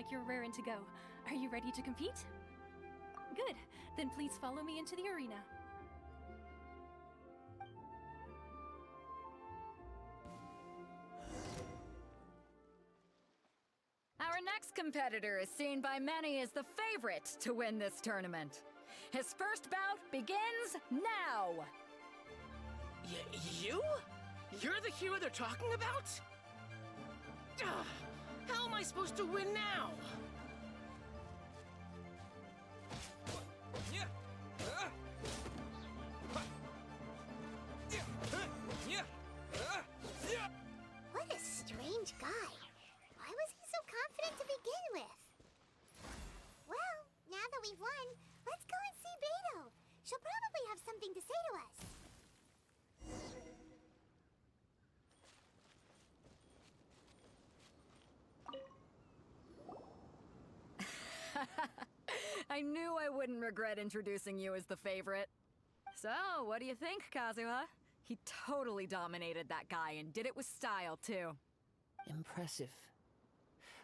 like you're raring to go. Are you ready to compete? Good. Then please follow me into the arena. Our next competitor is seen by many as the favorite to win this tournament. His first bout begins now! You? You're the hero they're talking about? Ugh, how am I supposed to win now? What a strange guy. Why was he so confident to begin with? Well, now that we've won, let's go and see Beto. She'll probably have something to say to us. I knew I wouldn't regret introducing you as the favorite. So, what do you think, Kazuha? He totally dominated that guy and did it with style, too. Impressive.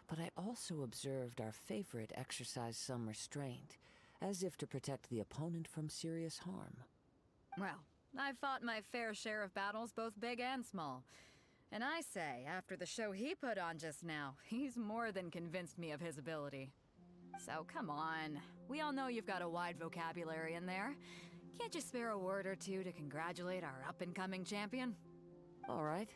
But I also observed our favorite exercise some restraint, as if to protect the opponent from serious harm. Well, I've fought my fair share of battles, both big and small. And I say, after the show he put on just now, he's more than convinced me of his ability. So come on, we all know you've got a wide vocabulary in there. Can't you spare a word or two to congratulate our up-and-coming champion? All right.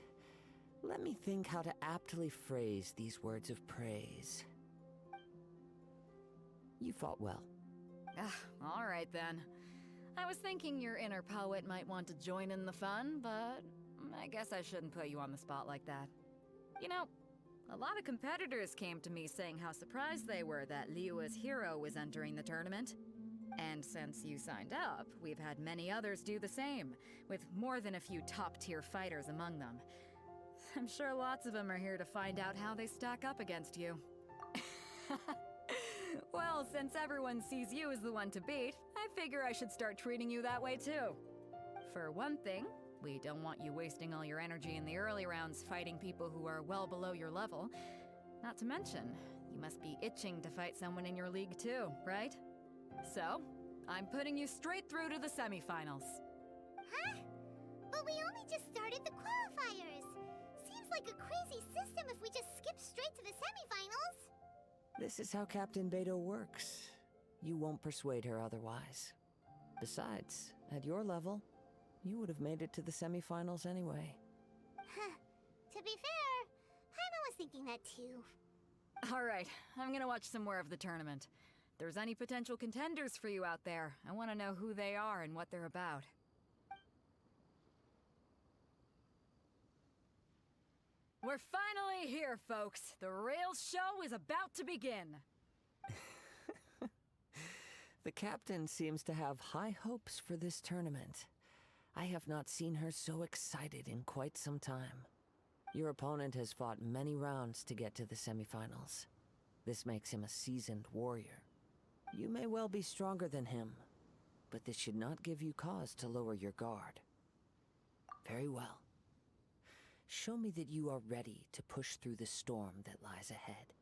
Let me think how to aptly phrase these words of praise. You fought well. All right then. I was thinking your inner poet might want to join in the fun, but I guess I shouldn't put you on the spot like that. You know, a lot of competitors came to me saying how surprised they were that Liyue's hero was entering the tournament. And since you signed up, we've had many others do the same, with more than a few top-tier fighters among them. I'm sure lots of them are here to find out how they stack up against you. Well, since everyone sees you as the one to beat, I figure I should start treating you that way too. For one thing, we don't want you wasting all your energy in the early rounds fighting people who are well below your level. Not to mention, you must be itching to fight someone in your league too, right? So, I'm putting you straight through to the semifinals. Huh? But we only just started the qualifiers. Seems like a crazy system if we just skip straight to the semifinals. This is how Captain Beto works. You won't persuade her otherwise. Besides, at your level, you would have made it to the semifinals anyway. Huh. To be fair, Jaime was thinking that too. Alright, I'm gonna watch some more of the tournament. If there's any potential contenders for you out there, I want to know who they are and what they're about. We're finally here, folks. The real show is about to begin. The captain seems to have high hopes for this tournament. I have not seen her so excited in quite some time. Your opponent has fought many rounds to get to the semifinals. This makes him a seasoned warrior. You may well be stronger than him, but this should not give you cause to lower your guard. Very well. Show me that you are ready to push through the storm that lies ahead.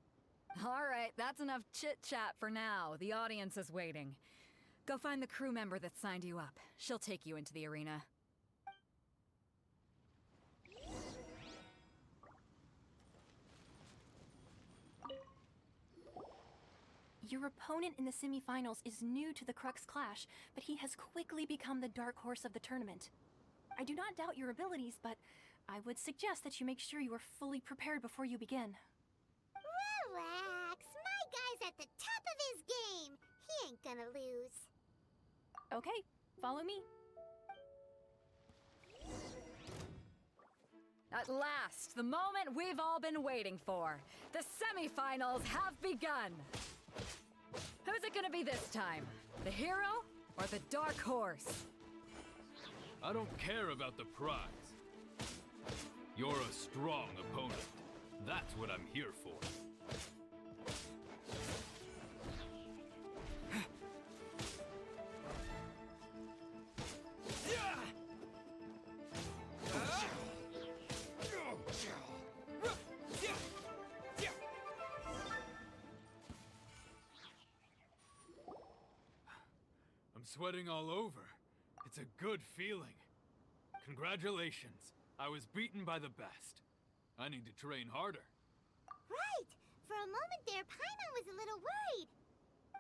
Alright, that's enough chit-chat for now. The audience is waiting. Go find the crew member that signed you up. She'll take you into the arena. Your opponent in the semifinals is new to the Crux Clash, but he has quickly become the dark horse of the tournament. I do not doubt your abilities, but I would suggest that you make sure you are fully prepared before you begin. Relax. My guy's at the top of his game. He ain't gonna lose. Okay, follow me. At last, the moment we've all been waiting for. The semifinals have begun. Who's it gonna be this time? The hero or the dark horse? I don't care about the prize. You're a strong opponent. That's what I'm here for. sweating all over. It's a good feeling. Congratulations. I was beaten by the best. I need to train harder. Right! For a moment there, Paimon was a little worried.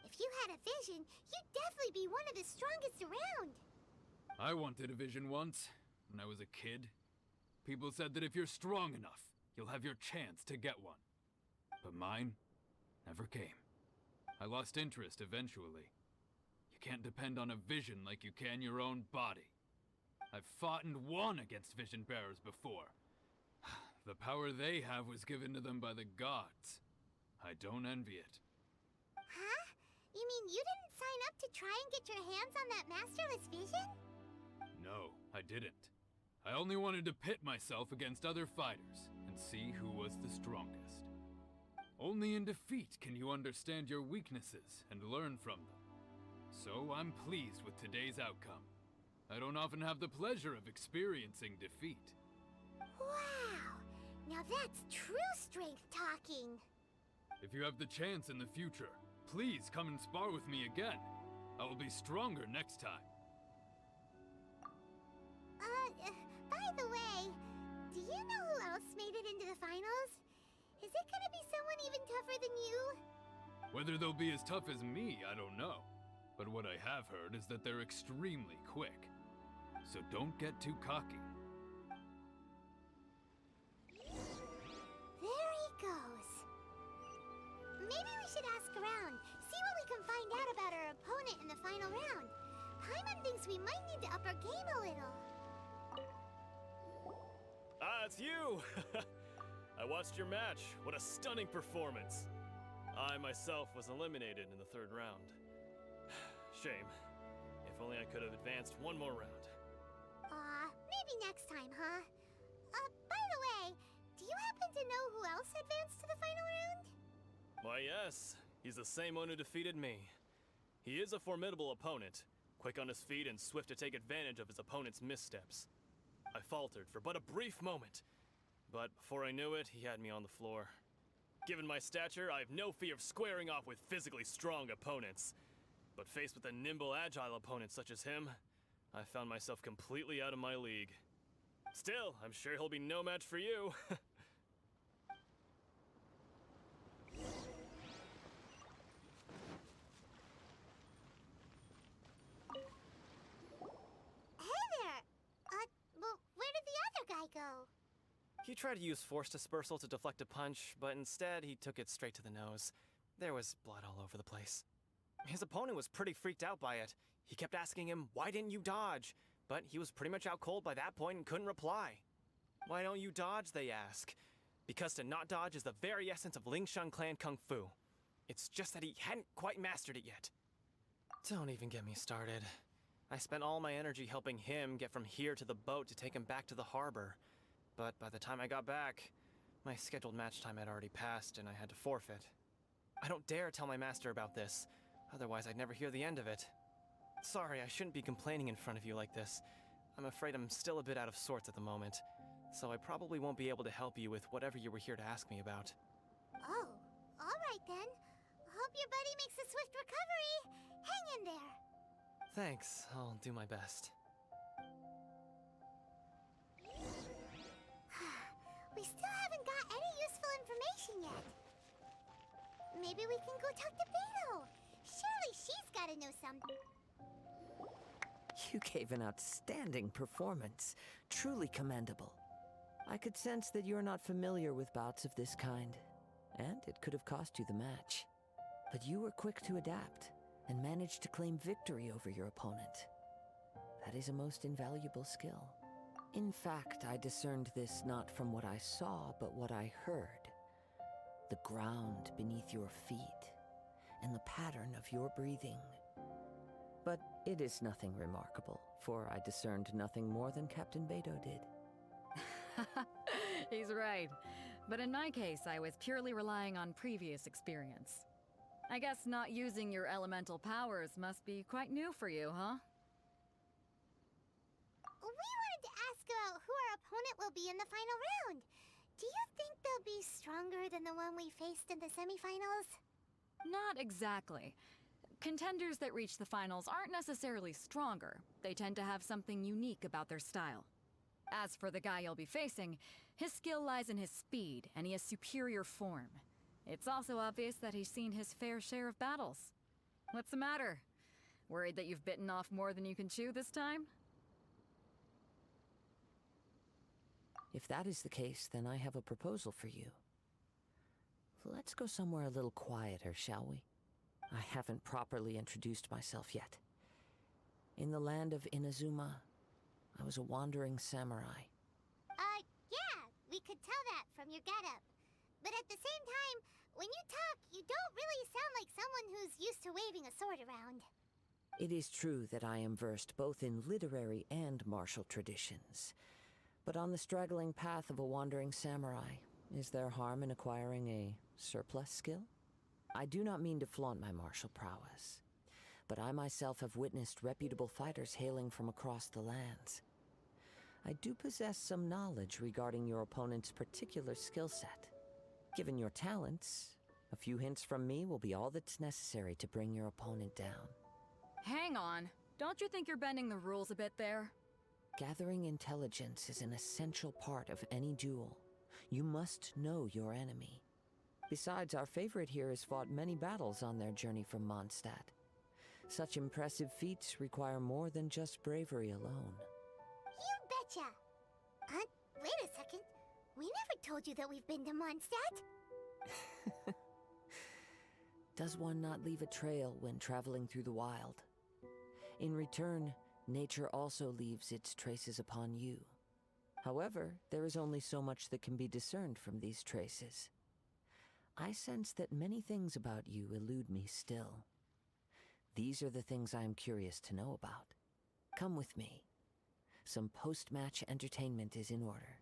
If you had a vision, you'd definitely be one of the strongest around. I wanted a vision once, when I was a kid. People said that if you're strong enough, you'll have your chance to get one. But mine never came. I lost interest eventually. You can't depend on a vision like you can your own body. I've fought and won against vision bearers before. The power they have was given to them by the gods. I don't envy it. Huh? You mean you didn't sign up to try and get your hands on that masterless vision? No, I didn't. I only wanted to pit myself against other fighters and see who was the strongest. Only in defeat can you understand your weaknesses and learn from them. So I'm pleased with today's outcome. I don't often have the pleasure of experiencing defeat. Wow! Now that's true strength talking. If you have the chance in the future, please come and spar with me again. I will be stronger next time. By the way, do you know who else made it into the finals? Is it gonna be someone even tougher than you? Whether they'll be as tough as me, I don't know. But what I have heard is that they're extremely quick. So don't get too cocky. There he goes. Maybe we should ask around, see what we can find out about our opponent in the final round. Paimon thinks we might need to up our game a little. Ah, it's you! I watched your match. What a stunning performance. I myself was eliminated in the third round. Shame. If only I could have advanced one more round. Maybe next time, huh? By the way, do you happen to know who else advanced to the final round? Why, yes. He's the same one who defeated me. He is a formidable opponent, quick on his feet and swift to take advantage of his opponent's missteps. I faltered for but a brief moment, but before I knew it, he had me on the floor. Given my stature, I have no fear of squaring off with physically strong opponents. But faced with a nimble, agile opponent such as him, I found myself completely out of my league. Still, I'm sure he'll be no match for you. Hey there! Well, where did the other guy go? He tried to use force dispersal to deflect a punch, but instead he took it straight to the nose. There was blood all over the place. His opponent was pretty freaked out by it. He kept asking him, "Why didn't you dodge?" But he was pretty much out cold by that point and couldn't reply. "Why don't you dodge?" they ask. Because to not dodge is the very essence of Lingshan clan kung fu. It's just that he hadn't quite mastered it yet. Don't even get me started. I spent all my energy helping him get from here to the boat to take him back to the harbor. But by the time I got back, my scheduled match time had already passed and I had to forfeit. I don't dare tell my master about this, otherwise I'd never hear the end of it. Sorry, I shouldn't be complaining in front of you like this. I'm afraid I'm still a bit out of sorts at the moment, so I probably won't be able to help you with whatever you were here to ask me about. Oh, alright then. Hope your buddy makes a swift recovery. Hang in there. Thanks, I'll do my best. We still haven't got any useful information yet. Maybe we can go talk to Beto. Surely she's gotta know something. You gave an outstanding performance. Truly commendable. I could sense that you're not familiar with bouts of this kind, and it could have cost you the match. But you were quick to adapt, and managed to claim victory over your opponent. That is a most invaluable skill. In fact, I discerned this not from what I saw, but what I heard. The ground beneath your feet, and the pattern of your breathing. But it is nothing remarkable, for I discerned nothing more than Captain Beto did. He's right. But in my case, I was purely relying on previous experience. I guess not using your elemental powers must be quite new for you, huh? We wanted to ask about who our opponent will be in the final round. Do you think they'll be stronger than the one we faced in the semifinals? Not exactly. contenders that reach the finals aren't necessarily stronger. They tend to have something unique about their style. As for the guy you'll be facing, his skill lies in his speed, and he has superior form. It's also obvious that he's seen his fair share of battles. What's the matter? Worried that you've bitten off more than you can chew this time? If that is the case, then I have a proposal for you. Let's go somewhere a little quieter, shall we? I haven't properly introduced myself yet. In the land of Inazuma, I was a wandering samurai. Yeah, we could tell that from your getup. But at the same time, when you talk, you don't really sound like someone who's used to waving a sword around. It is true that I am versed both in literary and martial traditions. But on the straggling path of a wandering samurai, is there harm in acquiring a surplus skill? I do not mean to flaunt my martial prowess, but I myself have witnessed reputable fighters hailing from across the lands. I do possess some knowledge regarding your opponent's particular skill set. Given your talents, a few hints from me will be all that's necessary to bring your opponent down. Hang on. Don't you think you're bending the rules a bit there? Gathering intelligence is an essential part of any duel. You must know your enemy. Besides, our favorite here has fought many battles on their journey from Mondstadt. Such impressive feats require more than just bravery alone. You betcha! Wait a second. We never told you that we've been to Mondstadt. Does one not leave a trail when traveling through the wild? In return, nature also leaves its traces upon you. However, there is only so much that can be discerned from these traces. I sense that many things about you elude me still. These are the things I am curious to know about. Come with me. Some post-match entertainment is in order.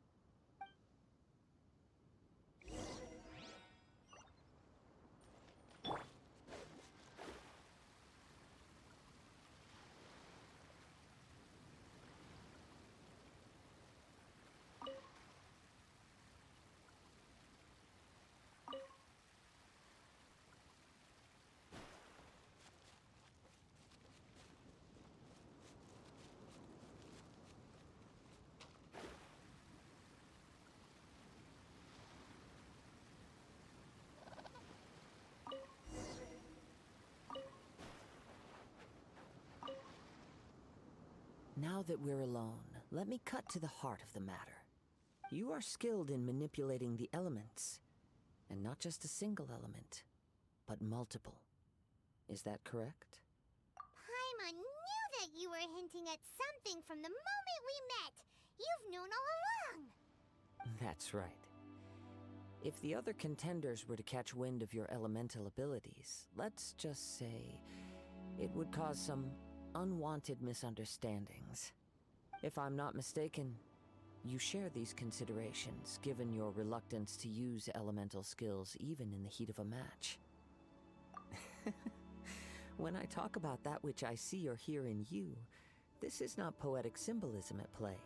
Now that we're alone, let me cut to the heart of the matter. You are skilled in manipulating the elements, and not just a single element, but multiple. Is that correct? Paimon knew that you were hinting at something from the moment we met. You've known all along. That's right. If the other contenders were to catch wind of your elemental abilities, let's just say it would cause some unwanted misunderstandings. If I'm not mistaken, you share these considerations, given your reluctance to use elemental skills even in the heat of a match. When I talk about that which I see or hear in you, this is not poetic symbolism at play.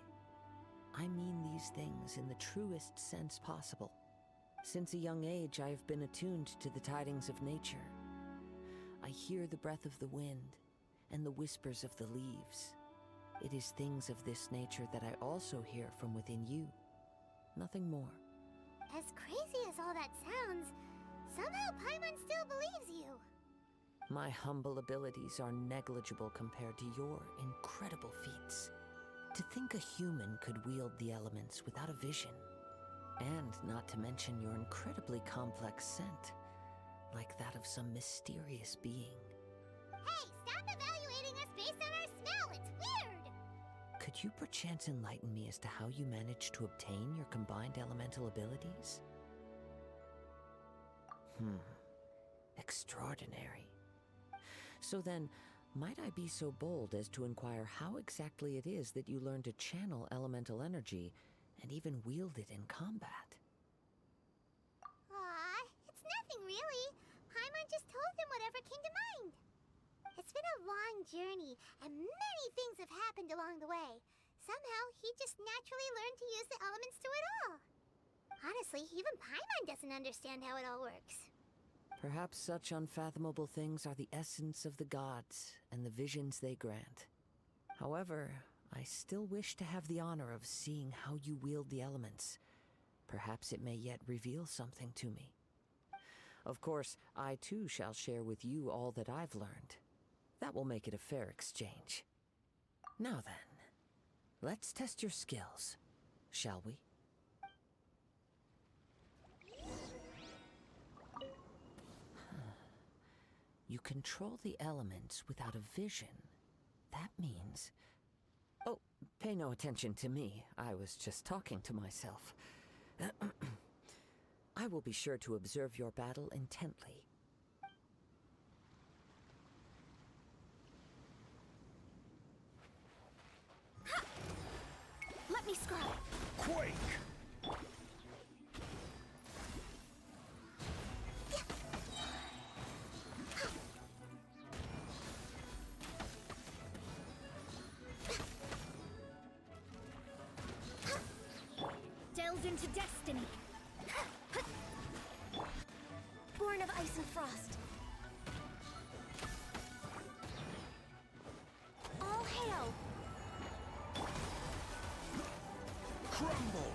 I mean these things in the truest sense possible. Since a young age, I have been attuned to the tidings of nature. I hear the breath of the wind and the whispers of the leaves. It is things of this nature that I also hear from within you. Nothing more. As crazy as all that sounds, somehow Paimon still believes you. My humble abilities are negligible compared to your incredible feats. To think a human could wield the elements without a vision. And not to mention your incredibly complex scent, like that of some mysterious being. Hey, stop evaluating us based on our smell! It's weird! Could you perchance enlighten me as to how you managed to obtain your combined elemental abilities? Extraordinary. So then, might I be so bold as to inquire how exactly it is that you learned to channel elemental energy and even wield it in combat? Aw, it's nothing really. Paimon just told him whatever came to mind. It's been a long journey, and many things have happened along the way. Somehow, he just naturally learned to use the elements through it all. Honestly, even Paimon doesn't understand how it all works. Perhaps such unfathomable things are the essence of the gods and the visions they grant. However, I still wish to have the honor of seeing how you wield the elements. Perhaps it may yet reveal something to me. Of course, I too shall share with you all that I've learned. That will make it a fair exchange. Now then, let's test your skills, shall we? You control the elements without a vision. That means... Oh, pay no attention to me. I was just talking to myself. I will be sure to observe your battle intently. Let me scrub. Quake! Delved into destiny. Born of ice and frost. All hail. Crumble!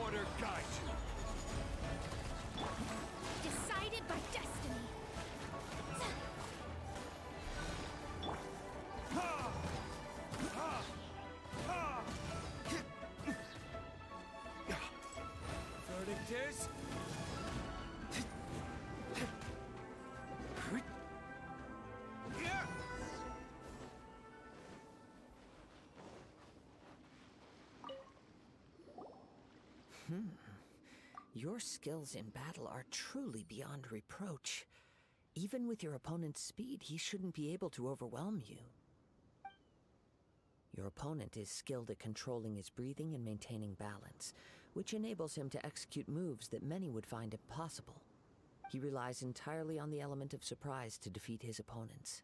Order guide you! Decided by destiny. Ha! Ha! Ha! Verdict is... Yeah! Your skills in battle are truly beyond reproach. Even with your opponent's speed, he shouldn't be able to overwhelm you. Your opponent is skilled at controlling his breathing and maintaining balance, which enables him to execute moves that many would find impossible. He relies entirely on the element of surprise to defeat his opponents.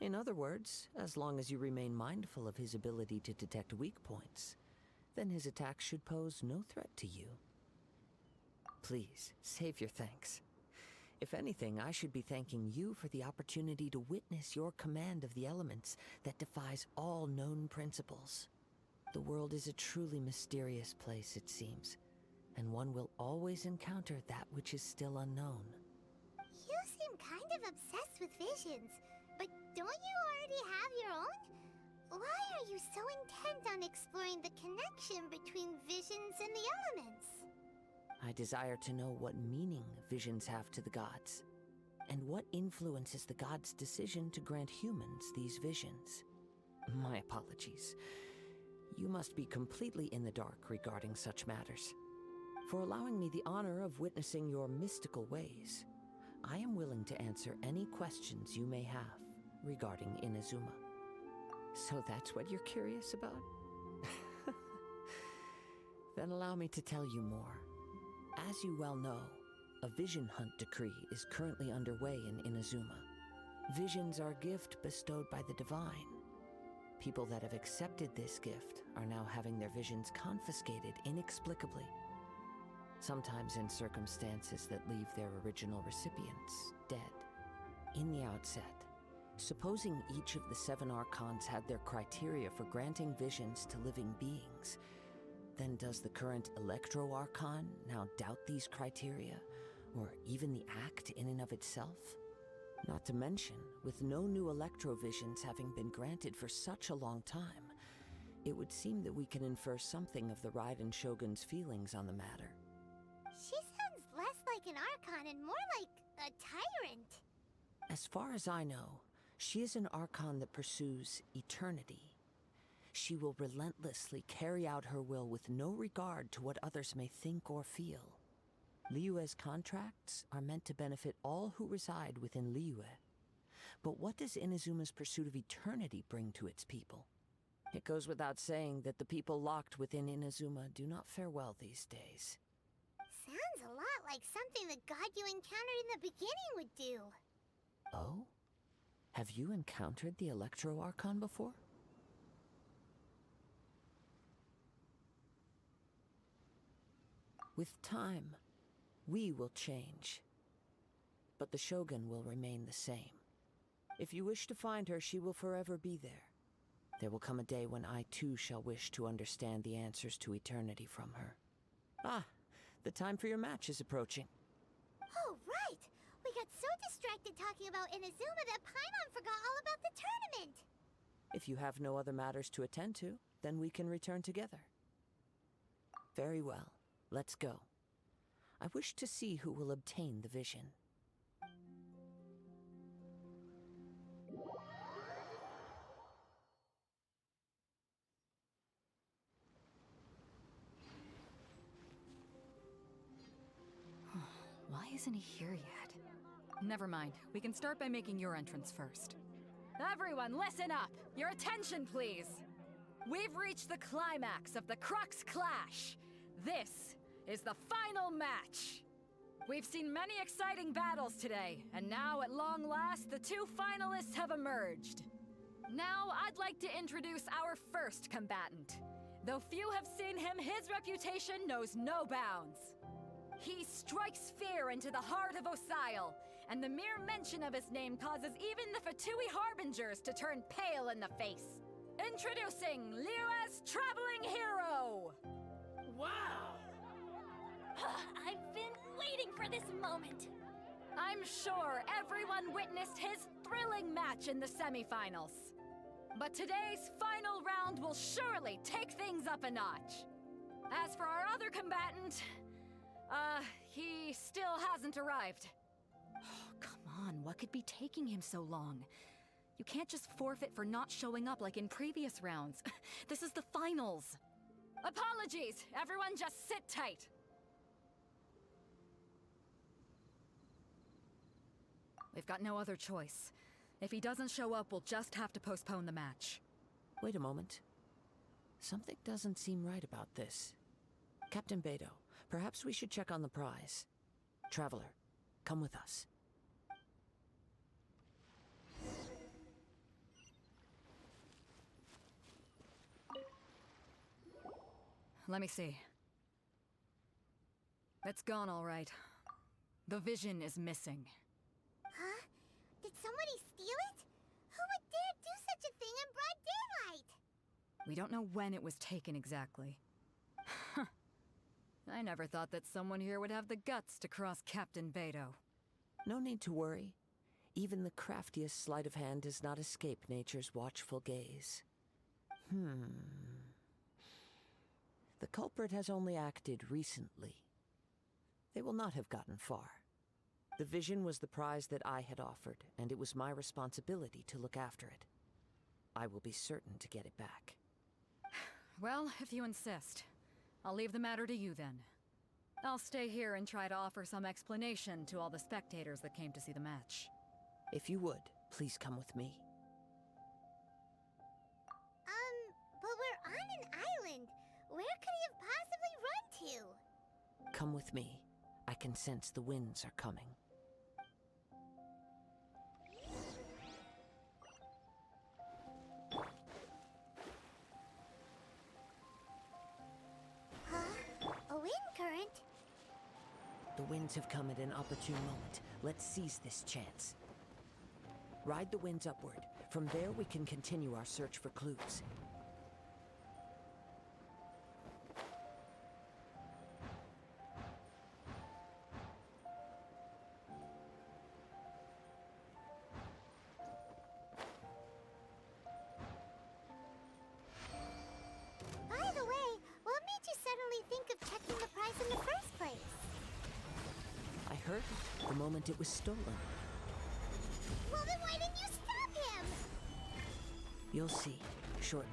In other words, as long as you remain mindful of his ability to detect weak points, then his attacks should pose no threat to you. Please, save your thanks. If anything, I should be thanking you for the opportunity to witness your command of the elements that defies all known principles. The world is a truly mysterious place, it seems, and one will always encounter that which is still unknown. You seem kind of obsessed with visions, but don't you already have your own? Why are you so intent on exploring the connection between visions and the elements? I desire to know what meaning visions have to the gods, and what influences the gods' decision to grant humans these visions. My apologies. You must be completely in the dark regarding such matters. For allowing me the honor of witnessing your mystical ways, I am willing to answer any questions you may have regarding Inazuma. So that's what you're curious about? Then allow me to tell you more. As you well know, a vision hunt decree is currently underway in Inazuma. Visions are a gift bestowed by the divine. People that have accepted this gift are now having their visions confiscated inexplicably. Sometimes in circumstances that leave their original recipients dead. In the outset, supposing each of the 7 Archons had their criteria for granting visions to living beings, then does the current Electro Archon now doubt these criteria, or even the act in and of itself? Not to mention, with no new Electro visions having been granted for such a long time, it would seem that we can infer something of the Raiden Shogun's feelings on the matter. She sounds less like an Archon and more like a tyrant. As far as I know, she is an Archon that pursues eternity. She will relentlessly carry out her will with no regard to what others may think or feel. Liyue's contracts are meant to benefit all who reside within Liyue. But what does Inazuma's pursuit of eternity bring to its people? It goes without saying that the people locked within Inazuma do not fare well these days. Sounds a lot like something the god you encountered in the beginning would do. Oh? Have you encountered the Electro Archon before? With time, we will change, but the Shogun will remain the same. If you wish to find her, she will forever be there. There will come a day when I too shall wish to understand the answers to eternity from her. Ah, the time for your match is approaching. Oh, right! We got so distracted talking about Inazuma that Paimon forgot all about the tournament! If you have no other matters to attend to, then we can return together. Very well, let's go. I wish to see who will obtain the vision. Why isn't he here yet? Never mind. We can start by making your entrance first. Everyone, listen up! Your attention, please! We've reached the climax of the Crux Clash! This is the final match! We've seen many exciting battles today, and now, at long last, the two finalists have emerged. Now, I'd like to introduce our first combatant. Though few have seen him, his reputation knows no bounds. He strikes fear into the heart of Osile, and the mere mention of his name causes even the Fatui Harbingers to turn pale in the face. Introducing Liyue's Traveling Hero! Wow! I've been waiting for this moment. I'm sure everyone witnessed his thrilling match in the semifinals. But today's final round will surely take things up a notch. As for our other combatant, he still hasn't arrived. Oh, come on, what could be taking him so long? You can't just forfeit for not showing up like in previous rounds. This is the finals. Apologies, everyone just sit tight. We've got no other choice. If he doesn't show up, we'll just have to postpone the match. Wait a moment. Something doesn't seem right about this. Captain Beto, perhaps we should check on the prize. Traveler, come with us. Let me see. It's gone all right. The vision is missing. Huh? Did somebody steal it? Who would dare do such a thing in broad daylight? We don't know when it was taken exactly. I never thought that someone here would have the guts to cross Captain Beto. No need to worry. Even the craftiest sleight of hand does not escape nature's watchful gaze. The culprit has only acted recently. They will not have gotten far. The vision was the prize that I had offered, and it was my responsibility to look after it. I will be certain to get it back. Well, if you insist. I'll leave the matter to you then. I'll stay here and try to offer some explanation to all the spectators that came to see the match. If you would, please come with me. But we're on an island. Where could he have possibly run to? Come with me. I can sense the winds are coming. Huh? A wind current? The winds have come at an opportune moment. Let's seize this chance. Ride the winds upward. From there, we can continue our search for clues. By the way, what made you suddenly think of checking the prize in the first place? I heard it the moment it was stolen. Well, then why didn't you stop him? You'll see shortly.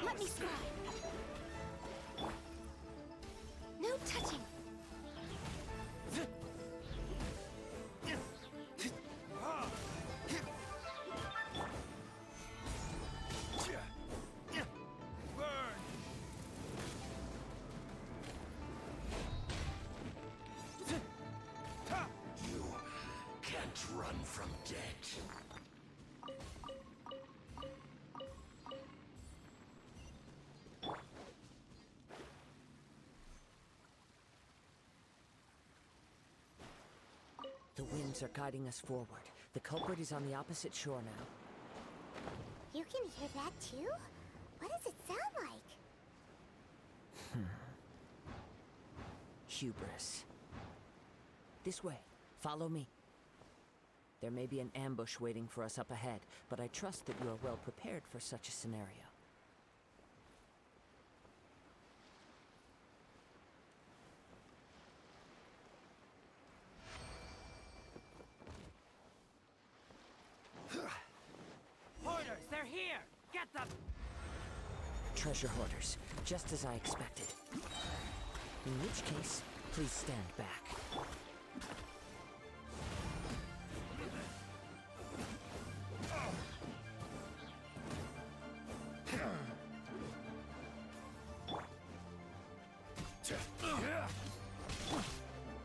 Let me scribe. No touching. Burn! You can't run from death. The winds are guiding us forward. The culprit is on the opposite shore now. You can hear that too? What does it sound like? Hubris. This way. Follow me. There may be an ambush waiting for us up ahead, but I trust that you are well prepared for such a scenario. Hoarders, they're here! Get them! Treasure hoarders, just as I expected. In which case, please stand back.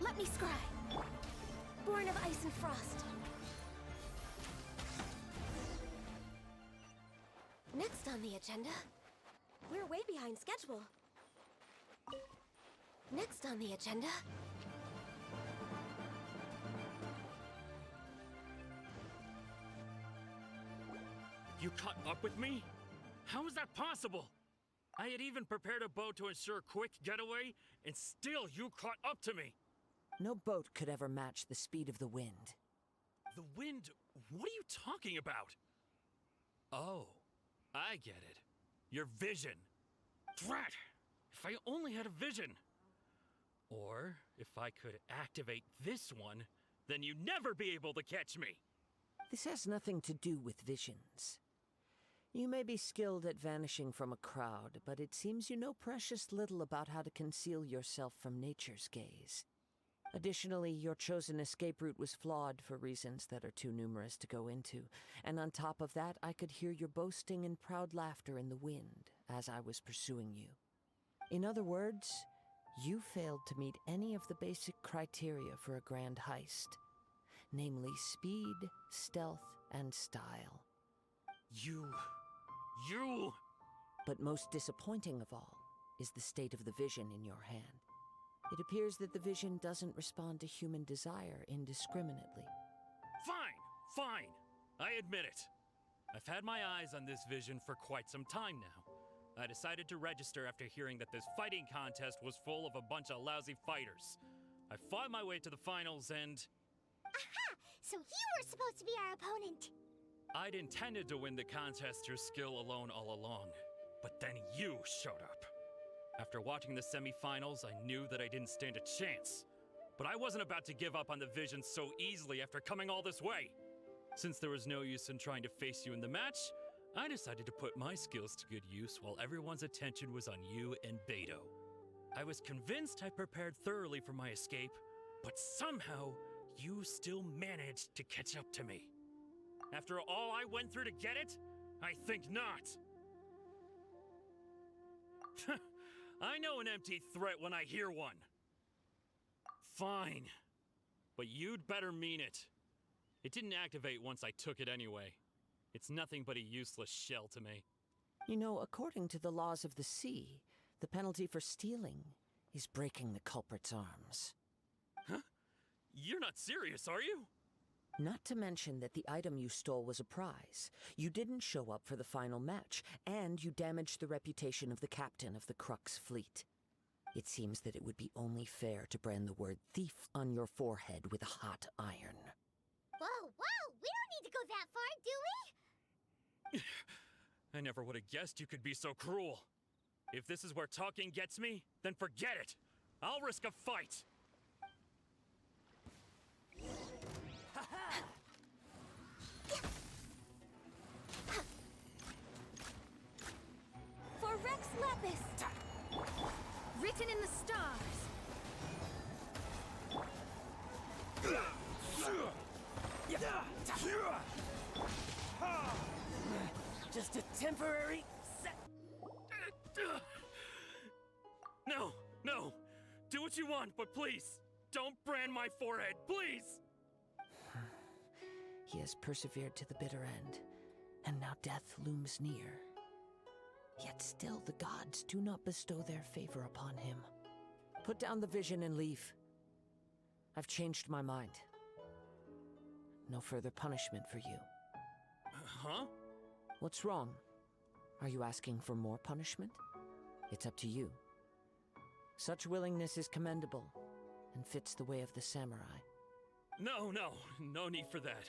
Let me scry. Born of ice and frost. Next on the agenda, we're way behind schedule. Next on the agenda, You caught up with me? How is that possible? I had even prepared a boat to ensure a quick getaway, and still you caught up to me. No boat could ever match the speed of the wind. The wind? What are you talking about? Oh, I get it. Your vision. Drat! If I only had a vision. Or, if I could activate this one, then you'd never be able to catch me. This has nothing to do with visions. You may be skilled at vanishing from a crowd, but it seems you know precious little about how to conceal yourself from nature's gaze. Additionally, your chosen escape route was flawed for reasons that are too numerous to go into, and on top of that, I could hear your boasting and proud laughter in the wind as I was pursuing you. In other words, you failed to meet any of the basic criteria for a grand heist, namely speed, stealth, and style. You... But most disappointing of all is the state of the vision in your hand. It appears that the vision doesn't respond to human desire indiscriminately. Fine. I admit it. I've had my eyes on this vision for quite some time now. I decided to register after hearing that this fighting contest was full of a bunch of lousy fighters. I fought my way to the finals and... Aha! So you were supposed to be our opponent. I'd intended to win the contest through skill alone all along. But then you showed up. After watching the semi-finals, I knew that I didn't stand a chance. But I wasn't about to give up on the vision so easily after coming all this way. Since there was no use in trying to face you in the match, I decided to put my skills to good use while everyone's attention was on you and Beto. I was convinced I prepared thoroughly for my escape, but somehow, you still managed to catch up to me. After all I went through to get it? I think not. I know an empty threat when I hear one. Fine. But you'd better mean it. It didn't activate once I took it anyway. It's nothing but a useless shell to me. You know, according to the laws of the sea, the penalty for stealing is breaking the culprit's arms. Huh? You're not serious, are you? Not to mention that the item you stole was a prize. You didn't show up for the final match, and you damaged the reputation of the captain of the Crux fleet. It seems that it would be only fair to brand the word thief on your forehead with a hot iron. Whoa! We don't need to go that far, do we? I never would have guessed you could be so cruel. If this is where talking gets me, then forget it. I'll risk a fight. for Rex Lapis! Written in the stars! Just a temporary No! Do what you want, but please, don't brand my forehead, please! He has persevered to the bitter end, and now death looms near. Yet still the gods do not bestow their favor upon him. Put down the vision and leave. I've changed my mind. no further punishment for you. Huh? What's wrong? Are you asking for more punishment? It's up to you. Such willingness is commendable, and fits the way of the samurai. No need for that.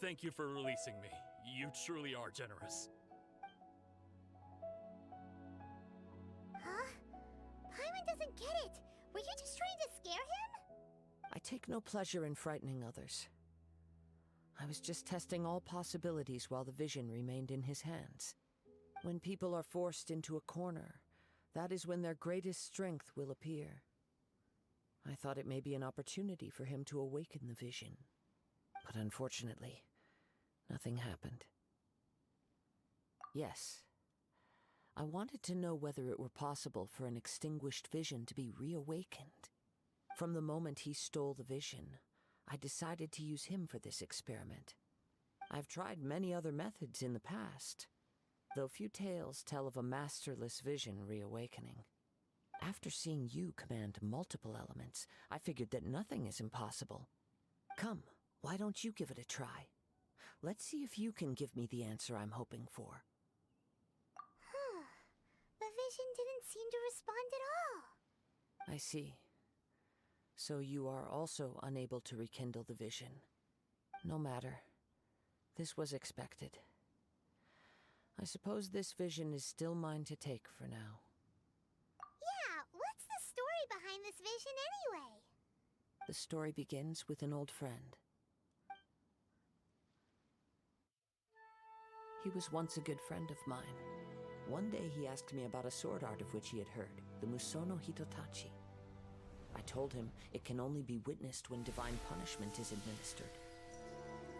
Thank you for releasing me. You truly are generous. Huh? Paimon doesn't get it. Were you just trying to scare him? I take no pleasure in frightening others. I was just testing all possibilities while the vision remained in his hands. When people are forced into a corner, that is when their greatest strength will appear. I thought it may be an opportunity for him to awaken the vision. But unfortunately, nothing happened. Yes, I wanted to know whether it were possible for an extinguished vision to be reawakened. From the moment he stole the vision, I decided to use him for this experiment. I've tried many other methods in the past, though few tales tell of a masterless vision reawakening. After seeing you command multiple elements, I figured that nothing is impossible. Come, why don't you give it a try? Let's see if you can give me the answer I'm hoping for. The vision didn't seem to respond at all. I see. So you are also unable to rekindle the vision. No matter. This was expected. I suppose this vision is still mine to take for now. Yeah, what's the story behind this vision anyway? The story begins with an old friend. He was once a good friend of mine. One day he asked me about a sword art of which he had heard, the Musono Hitotachi. I told him it can only be witnessed when divine punishment is administered.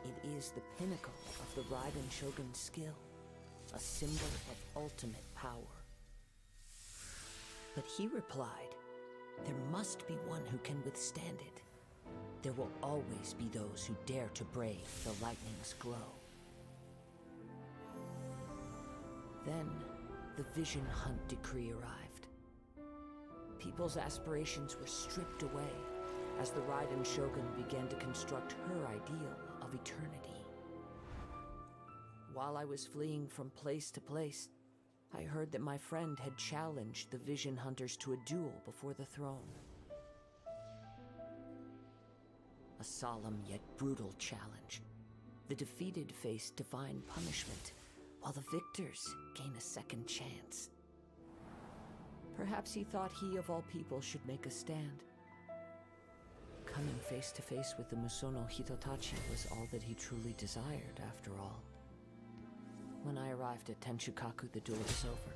It is the pinnacle of the Raiden Shogun's skill, a symbol of ultimate power. But he replied, there must be one who can withstand it. There will always be those who dare to brave the lightning's glow. Then, the Vision Hunt decree arrived. People's aspirations were stripped away as the Raiden Shogun began to construct her ideal of eternity. While I was fleeing from place to place, I heard that my friend had challenged the Vision Hunters to a duel before the throne. A solemn yet brutal challenge. The defeated face divine punishment, while the victors gain a second chance. Perhaps he thought he of all people should make a stand. Coming face to face with the Musono Hitotachi was all that he truly desired, after all. When I arrived at Tenchukaku, the duel was over.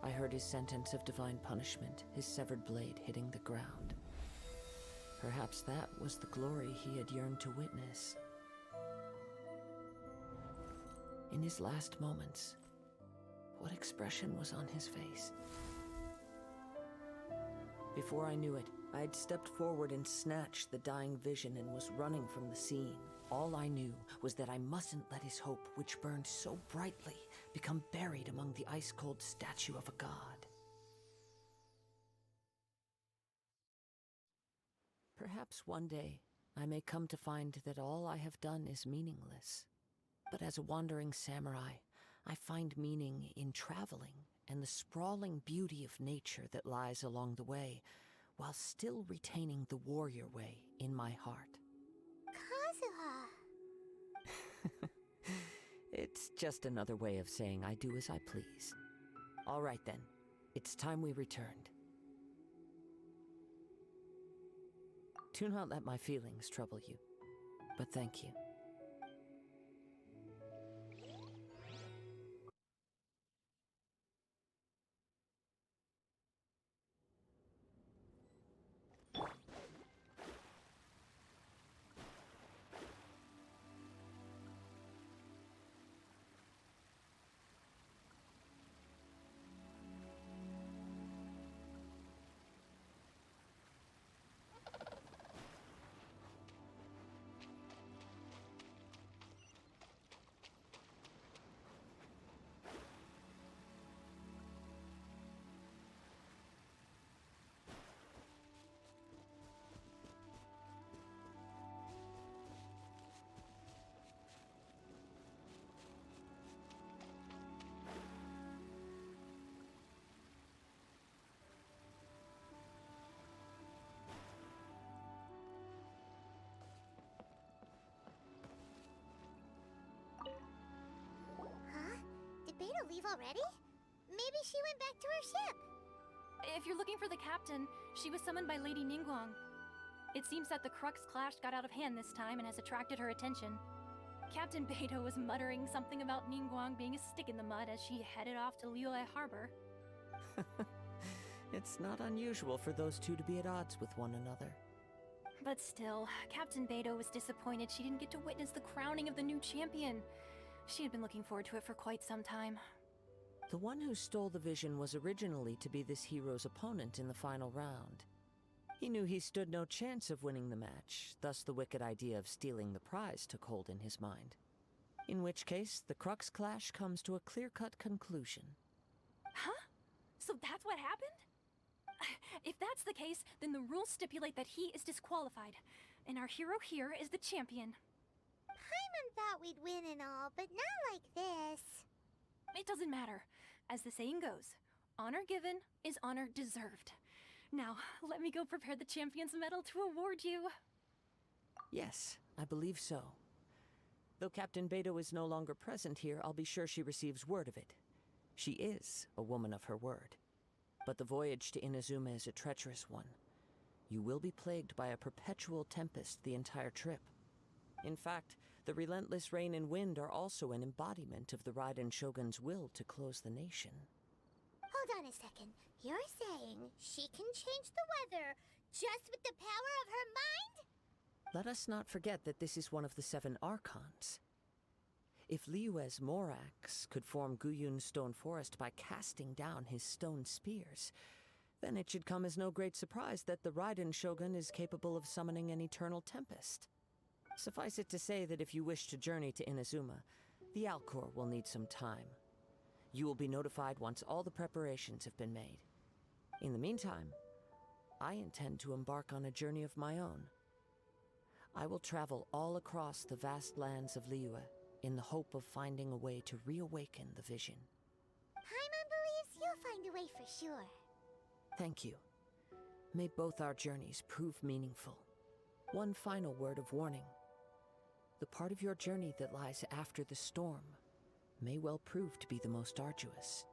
I heard his sentence of divine punishment, his severed blade hitting the ground. Perhaps that was the glory he had yearned to witness. In his last moments, what expression was on his face? Before I knew it, I had stepped forward and snatched the dying vision and was running from the scene. All I knew was that I mustn't let his hope, which burned so brightly, become buried among the ice-cold statue of a god. Perhaps one day, I may come to find that all I have done is meaningless. But as a wandering samurai, I find meaning in traveling and the sprawling beauty of nature that lies along the way, while still retaining the warrior way in my heart. Kazuha. It's just another way of saying I do as I please. All right then, it's time we returned. Do not let my feelings trouble you, but thank you. leave already? Maybe she went back to her ship. If you're looking for the captain, she was summoned by Lady Ningguang. It seems that the Crux Clash got out of hand this time and has attracted her attention. Captain Beidou was muttering something about Ningguang being a stick in the mud as she headed off to Liyue Harbor. It's not unusual for those two to be at odds with one another. But still, Captain Beidou was disappointed she didn't get to witness the crowning of the new champion. She had been looking forward to it for quite some time. The one who stole the vision was originally to be this hero's opponent in the final round. He knew he stood no chance of winning the match, thus the wicked idea of stealing the prize took hold in his mind. In which case, the Crux Clash comes to a clear-cut conclusion. Huh? So that's what happened? If that's the case, then the rules stipulate that he is disqualified, and our hero here is the champion. Paimon thought we'd win and all, but not like this. It doesn't matter. As the saying goes, honor given is honor deserved. Now, let me go prepare the champion's medal to award you. Yes, I believe so. Though Captain Beidou is no longer present here, I'll be sure she receives word of it. She is a woman of her word. But the voyage to Inazuma is a treacherous one. You will be plagued by a perpetual tempest the entire trip. In fact, the relentless rain and wind are also an embodiment of the Raiden Shogun's will to close the nation. Hold on a second. You're saying she can change the weather just with the power of her mind? Let us not forget that this is one of the 7 Archons. If Liyue's Morax could form Guyun's stone forest by casting down his stone spears, then it should come as no great surprise that the Raiden Shogun is capable of summoning an eternal tempest. Suffice it to say that if you wish to journey to Inazuma, the Alcor will need some time. You will be notified once all the preparations have been made. In the meantime, I intend to embark on a journey of my own. I will travel all across the vast lands of Liyue in the hope of finding a way to reawaken the vision. Paimon believes you'll find a way for sure. Thank you. May both our journeys prove meaningful. One final word of warning. The part of your journey that lies after the storm may well prove to be the most arduous.